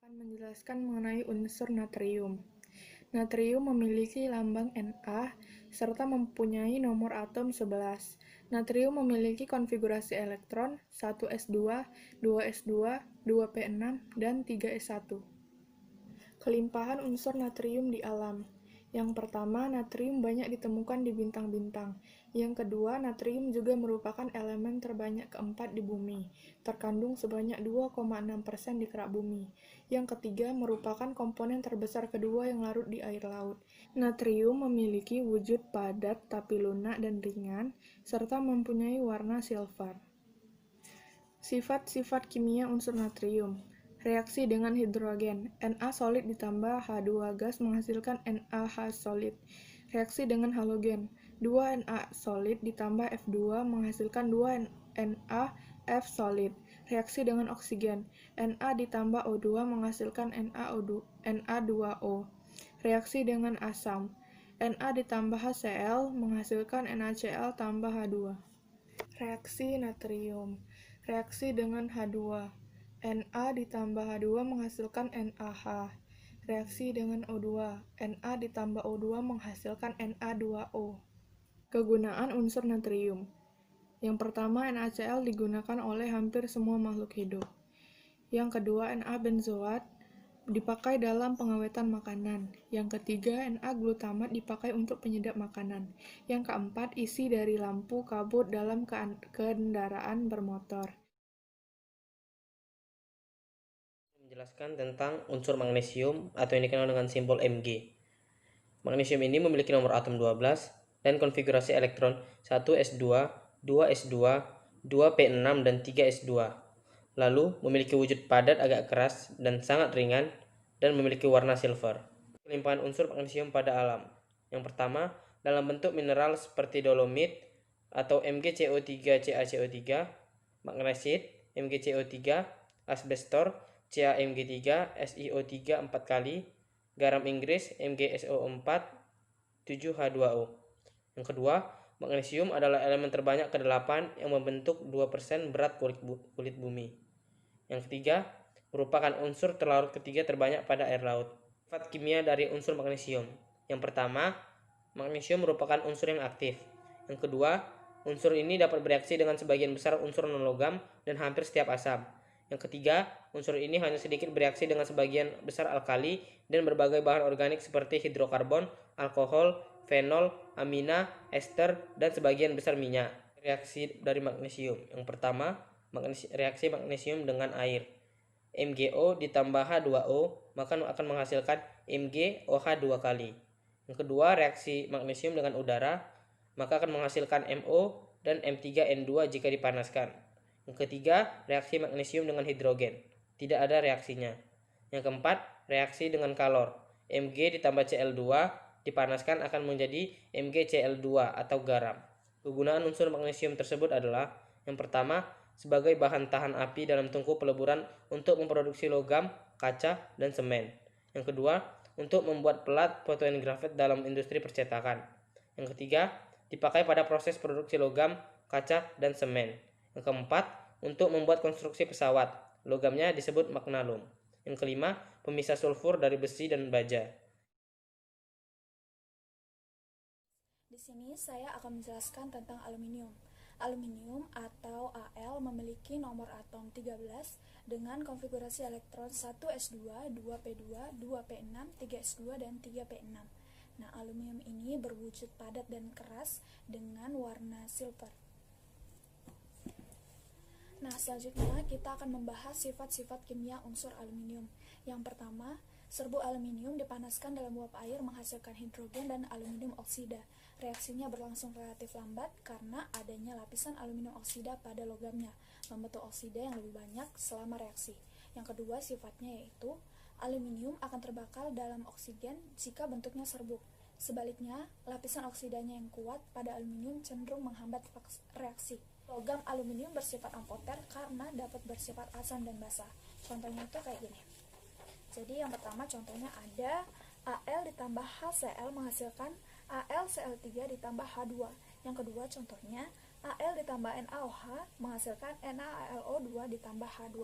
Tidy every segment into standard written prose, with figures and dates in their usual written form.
Akan menjelaskan mengenai unsur natrium. Natrium memiliki lambang Na serta mempunyai nomor atom 11. Natrium memiliki konfigurasi elektron 1s2, 2s2, 2p6, dan 3s1. Kelimpahan unsur natrium di alam. Yang pertama, natrium banyak ditemukan di bintang-bintang. Yang kedua, natrium juga merupakan elemen terbanyak keempat di bumi, terkandung sebanyak 2,6% di kerak bumi. Yang ketiga, merupakan komponen terbesar kedua yang larut di air laut. Natrium memiliki wujud padat tapi lunak dan ringan, serta mempunyai warna silver. Sifat-sifat kimia unsur natrium. Reaksi dengan hidrogen. Na solid ditambah H2 gas menghasilkan NaH solid. Reaksi dengan halogen. 2 Na solid ditambah F2 menghasilkan 2 NaF solid. Reaksi dengan oksigen. Na ditambah O2 menghasilkan Na2O. Reaksi dengan asam. Na ditambah HCl menghasilkan NaCl tambah H2. Reaksi natrium. Reaksi dengan H2. Na ditambah H2 menghasilkan NaH. Reaksi dengan O2. Na ditambah O2 menghasilkan Na2O. Kegunaan unsur natrium. Yang pertama, NaCl digunakan oleh hampir semua makhluk hidup. Yang kedua, Na-benzoat dipakai dalam pengawetan makanan. Yang ketiga, Na-glutamat dipakai untuk penyedap makanan. Yang keempat, isi dari lampu kabut dalam kendaraan bermotor. Menjelaskan tentang unsur magnesium atau yang dikenal dengan simbol Mg. Magnesium ini memiliki nomor atom 12 dan konfigurasi elektron 1s2, 2s2, 2p6, dan 3s2. Lalu memiliki wujud padat agak keras dan sangat ringan dan memiliki warna silver. Kelimpahan unsur magnesium pada alam. Yang pertama, dalam bentuk mineral seperti dolomit atau MgCO3CaCO3, magnesit, MgCO3, asbestor, CaMg3, SiO3 4 kali, garam Inggris, MgSO4, 7H2O. Yang kedua, magnesium adalah elemen terbanyak ke-8 yang membentuk 2% berat kulit bumi. Yang ketiga, merupakan unsur terlarut ketiga terbanyak pada air laut. Sifat kimia dari unsur magnesium. Yang pertama, magnesium merupakan unsur yang aktif. Yang kedua, unsur ini dapat bereaksi dengan sebagian besar unsur non-logam dan hampir setiap asam. Yang ketiga, unsur ini hanya sedikit bereaksi dengan sebagian besar alkali dan berbagai bahan organik seperti hidrokarbon, alkohol, fenol, amina, ester, dan sebagian besar minyak. Reaksi dari magnesium. Yang pertama, reaksi magnesium dengan air. MgO ditambah H2O maka akan menghasilkan MgOH 2 kali. Yang kedua, reaksi magnesium dengan udara maka akan menghasilkan MO dan M3N2 jika dipanaskan. Yang ketiga, reaksi magnesium dengan hidrogen. Tidak ada reaksinya. Yang keempat, reaksi dengan kalor. Mg ditambah Cl2 dipanaskan akan menjadi MgCl2 atau garam. Kegunaan unsur magnesium tersebut adalah: yang pertama, sebagai bahan tahan api dalam tungku peleburan untuk memproduksi logam, kaca, dan semen. Yang kedua, untuk membuat pelat fotoen grafit dalam industri percetakan. Yang ketiga, dipakai pada proses produksi logam, kaca, dan semen. Yang keempat, untuk membuat konstruksi pesawat. Logamnya disebut magnalum. Yang kelima, pemisah sulfur dari besi dan baja. Di sini saya akan menjelaskan tentang aluminium. Aluminium atau Al memiliki nomor atom 13 dengan konfigurasi elektron 1s2, 2p2, 2p6, 3s2, dan 3p6. Nah, aluminium ini berwujud padat dan keras dengan warna silver. Nah, selanjutnya kita akan membahas sifat-sifat kimia unsur aluminium. Yang pertama, serbuk aluminium dipanaskan dalam uap air menghasilkan hidrogen dan aluminium oksida. Reaksinya berlangsung relatif lambat karena adanya lapisan aluminium oksida pada logamnya, membentuk oksida yang lebih banyak selama reaksi. Yang kedua sifatnya yaitu aluminium akan terbakar dalam oksigen jika bentuknya serbuk. Sebaliknya, lapisan oksidanya yang kuat pada aluminium cenderung menghambat reaksi. Logam aluminium bersifat amfoter karena dapat bersifat asam dan basah. Contohnya itu kayak gini. Jadi yang pertama contohnya ada Al ditambah HCl menghasilkan AlCl3 ditambah H2. Yang kedua contohnya Al ditambah NaOH menghasilkan NaAlO2 ditambah H2.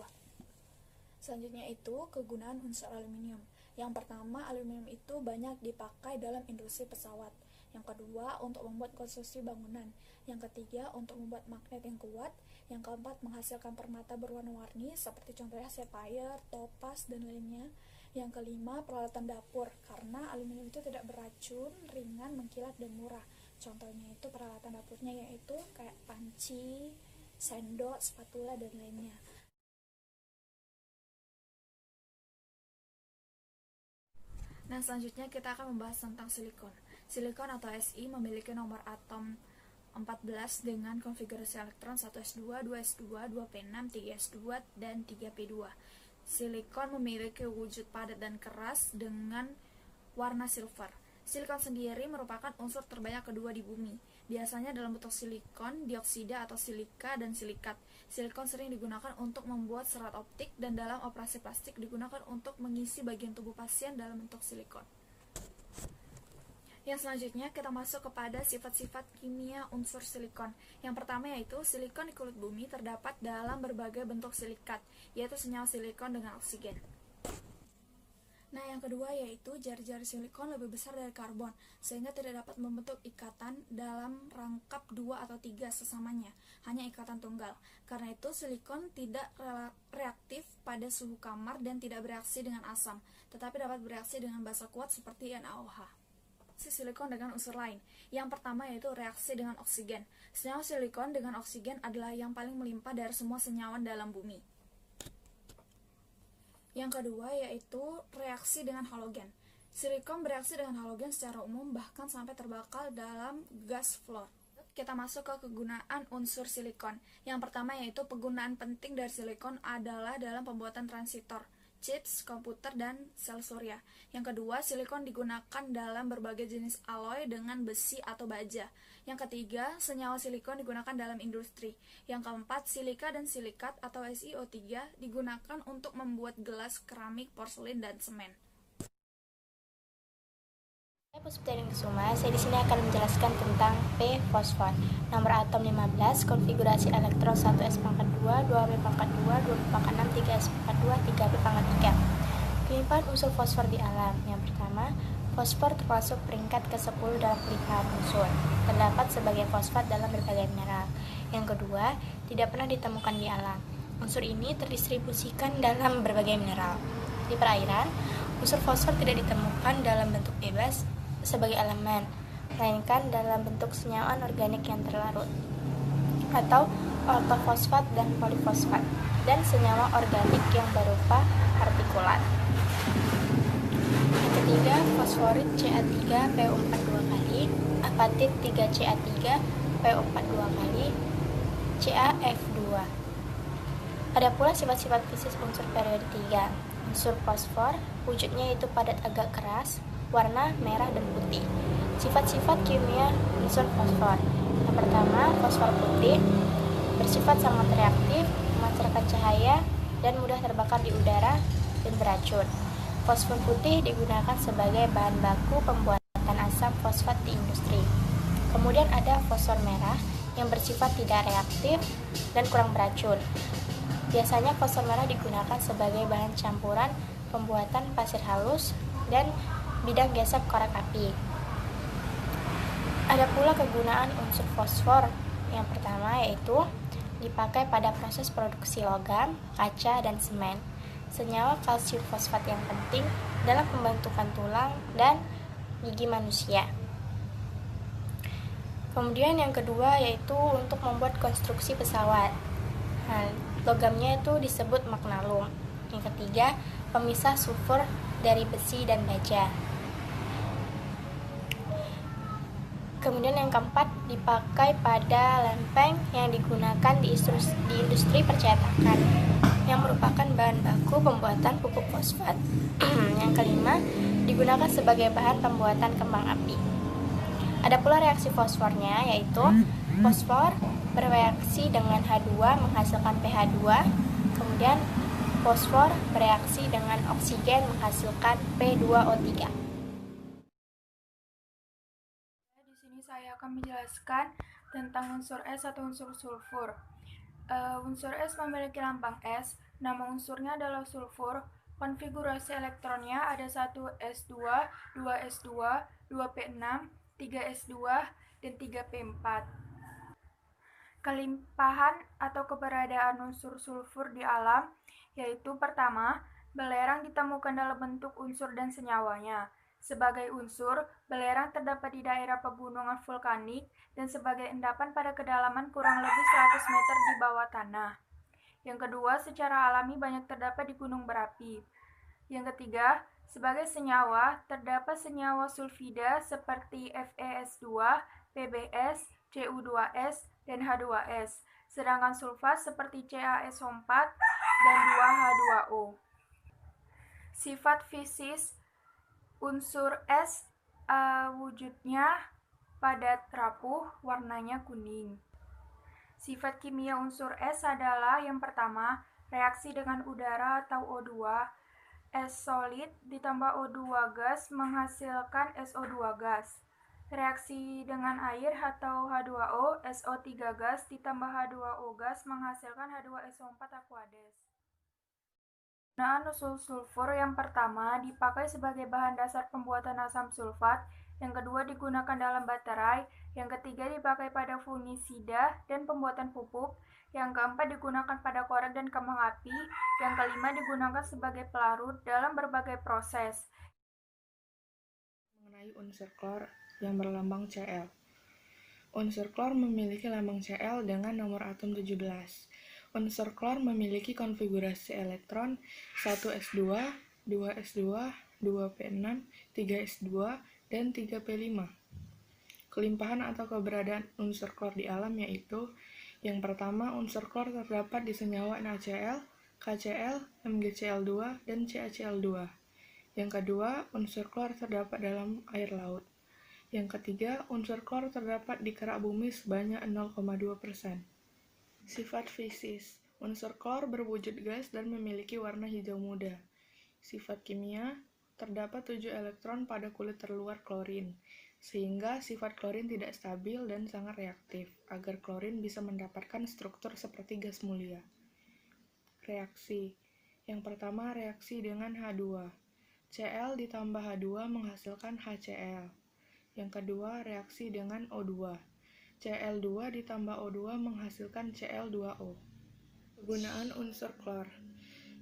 Selanjutnya itu kegunaan unsur aluminium. Yang pertama, aluminium itu banyak dipakai dalam industri pesawat. Yang kedua, untuk membuat konstruksi bangunan. Yang ketiga, untuk membuat magnet yang kuat. Yang keempat, menghasilkan permata berwarna-warni seperti contohnya sapphire, topaz, dan lainnya. Yang kelima, peralatan dapur, karena aluminium itu tidak beracun, ringan, mengkilat, dan murah. Contohnya itu peralatan dapurnya yaitu kayak panci, sendok, spatula, dan lainnya. Nah, selanjutnya kita akan membahas tentang silikon. Silikon atau Si memiliki nomor atom 14 dengan konfigurasi elektron 1s2, 2s2, 2p6, 3s2, dan 3p2. Silikon memiliki wujud padat dan keras dengan warna silver. Silikon sendiri merupakan unsur terbanyak kedua di bumi. Biasanya dalam bentuk silikon, dioksida atau silika, dan silikat. Silikon sering digunakan untuk membuat serat optik dan dalam operasi plastik digunakan untuk mengisi bagian tubuh pasien dalam bentuk silikon. Yang selanjutnya kita masuk kepada sifat-sifat kimia unsur silikon. Yang pertama yaitu silikon di kulit bumi terdapat dalam berbagai bentuk silikat, yaitu senyawa silikon dengan oksigen. Nah, yang kedua yaitu jari-jari silikon lebih besar dari karbon, sehingga tidak dapat membentuk ikatan dalam rangkap 2 atau 3 sesamanya, hanya ikatan tunggal. Karena itu, silikon tidak reaktif pada suhu kamar dan tidak bereaksi dengan asam, tetapi dapat bereaksi dengan basa kuat seperti NaOH. Silikon dengan unsur lain. Yang pertama yaitu reaksi dengan oksigen. Senyawa silikon dengan oksigen adalah yang paling melimpah dari semua senyawa dalam bumi. Yang kedua yaitu reaksi dengan halogen. Silikon bereaksi dengan halogen secara umum bahkan sampai terbakar dalam gas fluor. Kita masuk ke kegunaan unsur silikon. Yang pertama yaitu penggunaan penting dari silikon adalah dalam pembuatan transistor, chips, komputer, dan sel surya. Yang kedua, silikon digunakan dalam berbagai jenis alloy dengan besi atau baja. Yang ketiga, senyawa silikon digunakan dalam industri. Yang keempat, silika dan silikat atau SiO3 digunakan untuk membuat gelas, keramik, porselin, dan semen. Saya Puspitaring Kusuma, saya di sini akan menjelaskan tentang P-fosfor. Nomor atom 15, konfigurasi elektron 1s2, 2p2, 2p6, 3s2, 3p3. Kelimpahan unsur fosfor di alam. Yang pertama, fosfor termasuk peringkat ke-10 dalam kelimpahan unsur. Terdapat sebagai fosfat dalam berbagai mineral. Yang kedua, tidak pernah ditemukan di alam. Unsur ini terdistribusikan dalam berbagai mineral. Di perairan, unsur fosfor tidak ditemukan dalam bentuk bebas sebagai elemen, melainkan dalam bentuk senyawa organik yang terlarut, atau ortofosfat dan polifosfat, dan senyawa organik yang berupa partikulat. Yang ketiga, fosforit Ca3 PO4 2 kali, apatit 3Ca3 PO4 2 kali, CaF2. Ada pula sifat-sifat fisik unsur periode 3. Unsur fosfor, wujudnya yaitu padat agak keras, warna merah dan putih. Sifat-sifat kimia unsur fosfor. Yang pertama, fosfor putih, bersifat sangat reaktif, memancarkan cahaya, dan mudah terbakar di udara dan beracun. Fosfor putih digunakan sebagai bahan baku pembuatan asam fosfat di industri. Kemudian ada fosfor merah yang bersifat tidak reaktif dan kurang beracun. Biasanya fosfor merah digunakan sebagai bahan campuran pembuatan pasir halus dan bidang gesek korek api. Ada pula kegunaan unsur fosfor. Yang pertama yaitu dipakai pada proses produksi logam, kaca, dan semen. Senyawa kalsium fosfat yang penting dalam pembentukan tulang dan gigi manusia. Kemudian yang kedua yaitu untuk membuat konstruksi pesawat. Nah, logamnya itu disebut magnalum. Yang ketiga, pemisah sulfur dari besi dan baja. Kemudian yang keempat, dipakai pada lempeng yang digunakan di industri percetakan, yang merupakan bahan baku pembuatan pupuk fosfat. Yang kelima, digunakan sebagai bahan pembuatan kembang api. Ada pula reaksi fosfornya, yaitu fosfor bereaksi dengan H2 menghasilkan pH2, kemudian fosfor bereaksi dengan oksigen menghasilkan P2O3. Di sini saya akan menjelaskan tentang unsur S atau unsur sulfur. Unsur S memiliki lambang S. Nama unsurnya adalah sulfur. Konfigurasi elektronnya ada 1s2, 2s2, 2p6, 3s2, dan 3p4. Kelimpahan atau keberadaan unsur sulfur di alam yaitu pertama, belerang ditemukan dalam bentuk unsur dan senyawanya. Sebagai unsur, belerang terdapat di daerah pegunungan vulkanik dan sebagai endapan pada kedalaman kurang lebih 100 meter di bawah tanah. Yang kedua, secara alami banyak terdapat di gunung berapi. Yang ketiga, sebagai senyawa, terdapat senyawa sulfida seperti FeS2, PbS, Cu2S, dan H2S, sedangkan sulfat seperti CaSO4 dan 2H2O. Sifat fisis unsur S wujudnya padat rapuh, warnanya kuning. Sifat kimia unsur S adalah yang pertama, reaksi dengan udara atau O2. S solid ditambah O2 gas menghasilkan SO2 gas. Reaksi dengan air atau H2O, SO3 gas ditambah H2O gas menghasilkan H2SO4 aqueous. Penggunaan unsur sulfur yang pertama dipakai sebagai bahan dasar pembuatan asam sulfat, yang kedua digunakan dalam baterai, yang ketiga dipakai pada fungisida dan pembuatan pupuk, yang keempat digunakan pada korek dan kembang api, yang kelima digunakan sebagai pelarut dalam berbagai proses. Mengenai unsur klor yang berlambang Cl. Unsur klor memiliki lambang Cl dengan nomor atom 17. Unsur klor memiliki konfigurasi elektron 1s2, 2s2, 2p6, 3s2, dan 3p5. Kelimpahan atau keberadaan unsur klor di alam yaitu yang pertama, unsur klor terdapat di senyawa NaCl, KCl, MgCl2, dan CaCl2. Yang kedua, unsur klor terdapat dalam air laut. Yang ketiga, unsur klor terdapat di kerak bumi sebanyak 0,2%. Sifat fisis. Unsur klor berwujud gas dan memiliki warna hijau muda. Sifat kimia. Terdapat 7 elektron pada kulit terluar klorin, sehingga sifat klorin tidak stabil dan sangat reaktif, agar klorin bisa mendapatkan struktur seperti gas mulia. Reaksi. Yang pertama, reaksi dengan H2. Cl ditambah H2 menghasilkan HCl. Yang kedua, reaksi dengan O2. Cl2 ditambah O2 menghasilkan Cl2O. Penggunaan unsur klor.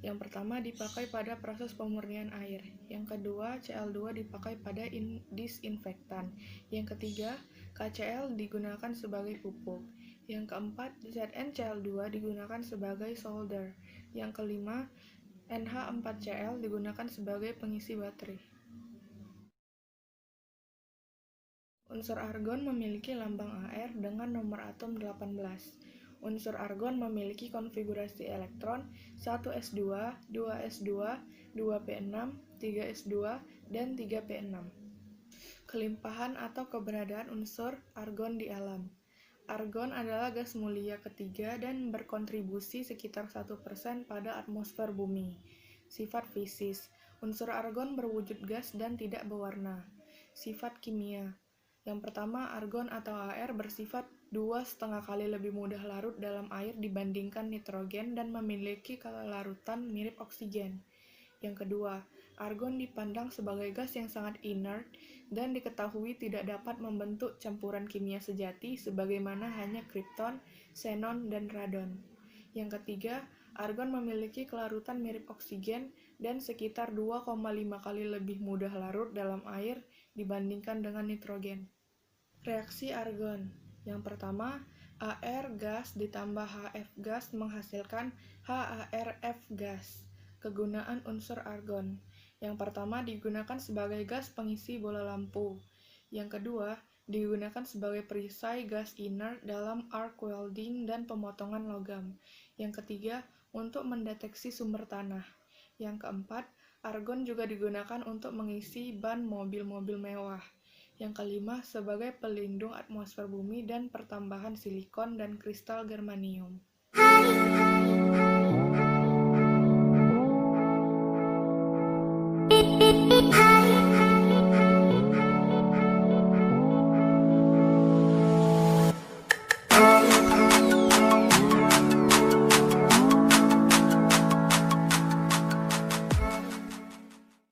Yang pertama dipakai pada proses pemurnian air. Yang kedua, Cl2 dipakai pada disinfektan. Yang ketiga, KCl digunakan sebagai pupuk. Yang keempat, ZnCl2 digunakan sebagai solder. Yang kelima, NH4Cl digunakan sebagai pengisi baterai. Unsur argon memiliki lambang Ar dengan nomor atom 18. Unsur argon memiliki konfigurasi elektron 1s2, 2s2, 2p6, 3s2, dan 3p6. Kelimpahan atau keberadaan unsur argon di alam. Argon adalah gas mulia ketiga dan berkontribusi sekitar 1% pada atmosfer bumi. Sifat fisis. Unsur argon berwujud gas dan tidak berwarna. Sifat kimia. Yang pertama, argon atau Ar bersifat 2,5 kali lebih mudah larut dalam air dibandingkan nitrogen dan memiliki kelarutan mirip oksigen. Yang kedua, argon dipandang sebagai gas yang sangat inert dan diketahui tidak dapat membentuk campuran kimia sejati sebagaimana hanya kripton, xenon, dan radon. Yang ketiga, argon memiliki kelarutan mirip oksigen dan sekitar 2,5 kali lebih mudah larut dalam air dibandingkan dengan nitrogen. Reaksi argon. Yang pertama, Ar gas ditambah Hf gas menghasilkan HArF gas. Kegunaan unsur argon. Yang pertama digunakan sebagai gas pengisi bola lampu. Yang kedua, digunakan sebagai perisai gas inert dalam arc welding dan pemotongan logam. Yang ketiga, untuk mendeteksi sumber tanah. Yang keempat, argon juga digunakan untuk mengisi ban mobil-mobil mewah. Yang kelima, sebagai pelindung atmosfer bumi dan pertambahan silikon dan kristal germanium.